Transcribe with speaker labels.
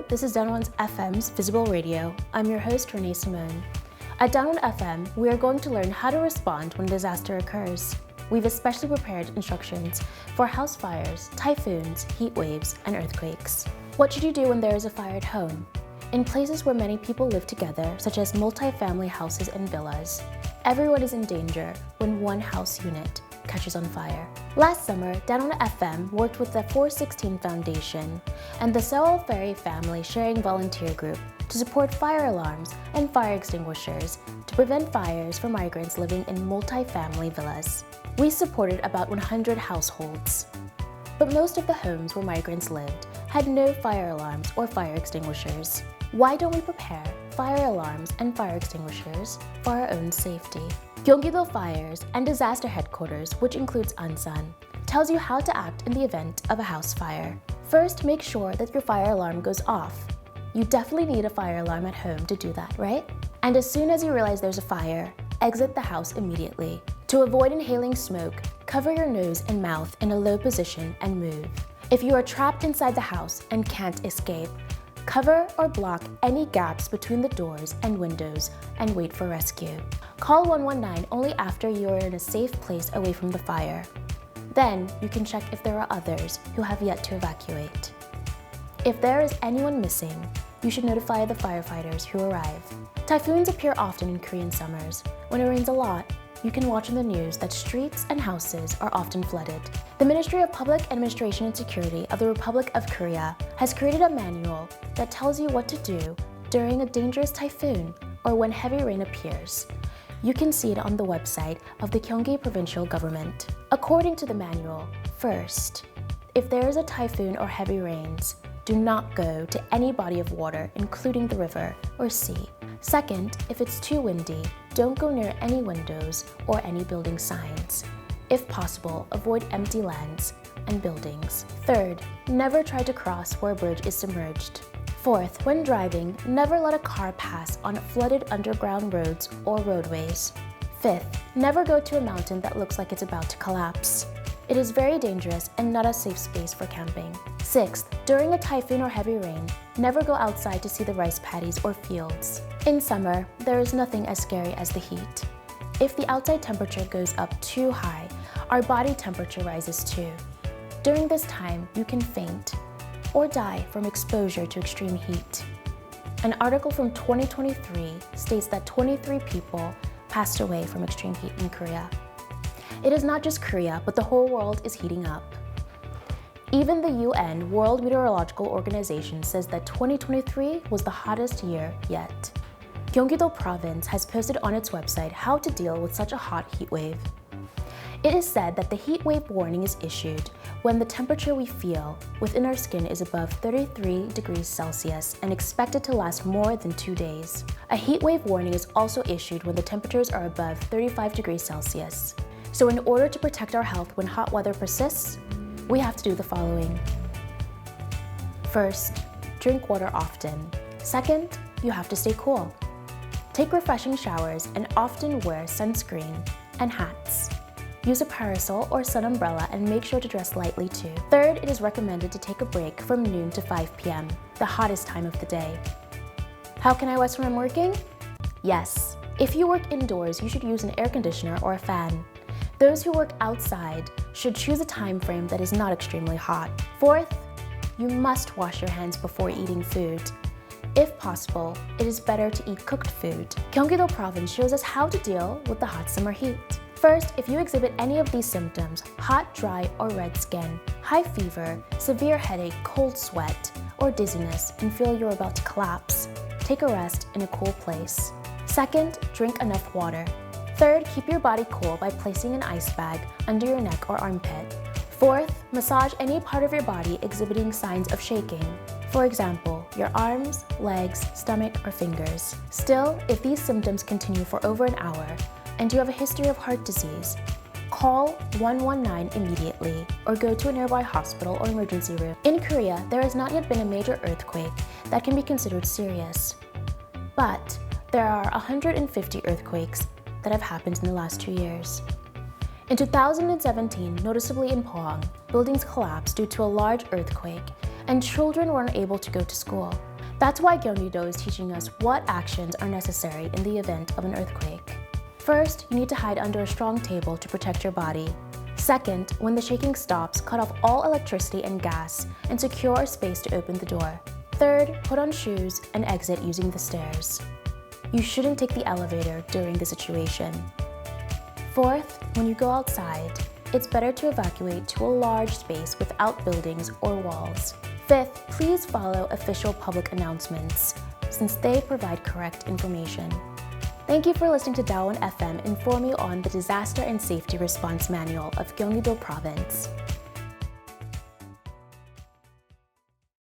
Speaker 1: Hello, this is 단원FM's Visible Radio. I'm your host, Renee Simone. At 단원FM, we are going to learn how to respond when a disaster occurs. We've especially prepared instructions for house fires, typhoons, heat waves, and earthquakes. What should you do when there is a fire at home? In places where many people live together, such as multi-family houses and villas, everyone is in danger when one house unit catches on fire. Last summer, 단원FM worked with the 416 Foundation and the Seoul Ferry Family Sharing Volunteer Group to support fire alarms and fire extinguishers to prevent fires for migrants living in multi-family villas. We supported about 100 households. But most of the homes where migrants lived had no fire alarms or fire extinguishers. Why don't we prepare fire alarms and fire extinguishers for our own safety? Gyeonggi-do Fires and Disaster Headquarters, which includes Ansan, tells you how to act in the event of a house fire. First, make sure that your fire alarm goes off. You definitely need a fire alarm at home to do that, right? And as soon as you realize there's a fire, exit the house immediately. To avoid inhaling smoke, cover your nose and mouth in a low position and move. If you are trapped inside the house and can't escape, cover or block any gaps between the doors and windows and wait for rescue. Call 119 only after you are in a safe place away from the fire. Then you can check if there are others who have yet to evacuate. If there is anyone missing, you should notify the firefighters who arrive. Typhoons appear often in Korean summers. When it rains a lot, you can watch in the news that streets and houses are often flooded. The Ministry of Public Administration and Security of the Republic of Korea has created a manual that tells you what to do during a dangerous typhoon or when heavy rain appears. You can see it on the website of the Gyeonggi Provincial Government. According to the manual, first, if there is a typhoon or heavy rains, do not go to any body of water, including the river or sea. Second, if it's too windy, don't go near any windows or any building signs. If possible, avoid empty lands and buildings. Third, never try to cross where a bridge is submerged. Fourth, when driving, never let a car pass on flooded underground roads or roadways. Fifth, never go to a mountain that looks like it's about to collapse. It is very dangerous and not a safe space for camping. Sixth, during a typhoon or heavy rain, never go outside to see the rice paddies or fields. In summer, there is nothing as scary as the heat. If the outside temperature goes up too high, our body temperature rises too. During this time, you can faint or die from exposure to extreme heat. An article from 2023 states that 23 people passed away from extreme heat in Korea. It is not just Korea, but the whole world is heating up. Even the UN, World Meteorological Organization, says that 2023 was the hottest year yet. Gyeonggi-do Province has posted on its website how to deal with such a hot heat wave. It is said that the heat wave warning is issued when the temperature we feel within our skin is above 33 degrees Celsius and expected to last more than 2 days. A heat wave warning is also issued when the temperatures are above 35 degrees Celsius. So in order to protect our health when hot weather persists, we have to do the following. First, drink water often. Second, you have to stay cool. Take refreshing showers and often wear sunscreen and hats. Use a parasol or sun umbrella and make sure to dress lightly too. Third, it is recommended to take a break from noon to 5 p.m., the hottest time of the day. How can I rest when I'm working? Yes, if you work indoors, you should use an air conditioner or a fan. Those who work outside should choose a time frame that is not extremely hot. Fourth, you must wash your hands before eating food. If possible, it is better to eat cooked food. Gyeonggi-do Province shows us how to deal with the hot summer heat. First, if you exhibit any of these symptoms, hot, dry, or red skin, high fever, severe headache, cold sweat, or dizziness, and feel you're about to collapse, take a rest in a cool place. Second, drink enough water. Third, keep your body cool by placing an ice bag under your neck or armpit. Fourth, massage any part of your body exhibiting signs of shaking. For example, your arms, legs, stomach, or fingers. Still, if these symptoms continue for over an hour and you have a history of heart disease, call 119 immediately or go to a nearby hospital or emergency room. In Korea, there has not yet been a major earthquake that can be considered serious. But there are 150 earthquakes that have happened in the last 2 years. In 2017, noticeably in Pohang, buildings collapsed due to a large earthquake and children weren't able to go to school. That's why Gyeonggi-do is teaching us what actions are necessary in the event of an earthquake. First, you need to hide under a strong table to protect your body. Second, when the shaking stops, cut off all electricity and gas and secure a space to open the door. Third, put on shoes and exit using the stairs. You shouldn't take the elevator during the situation. Fourth, when you go outside, it's better to evacuate to a large space without buildings or walls. Fifth, please follow official public announcements since they provide correct information. Thank you for listening to 단원FM inform you on the Disaster and Safety Response Manual of Gyeonggi-do Province.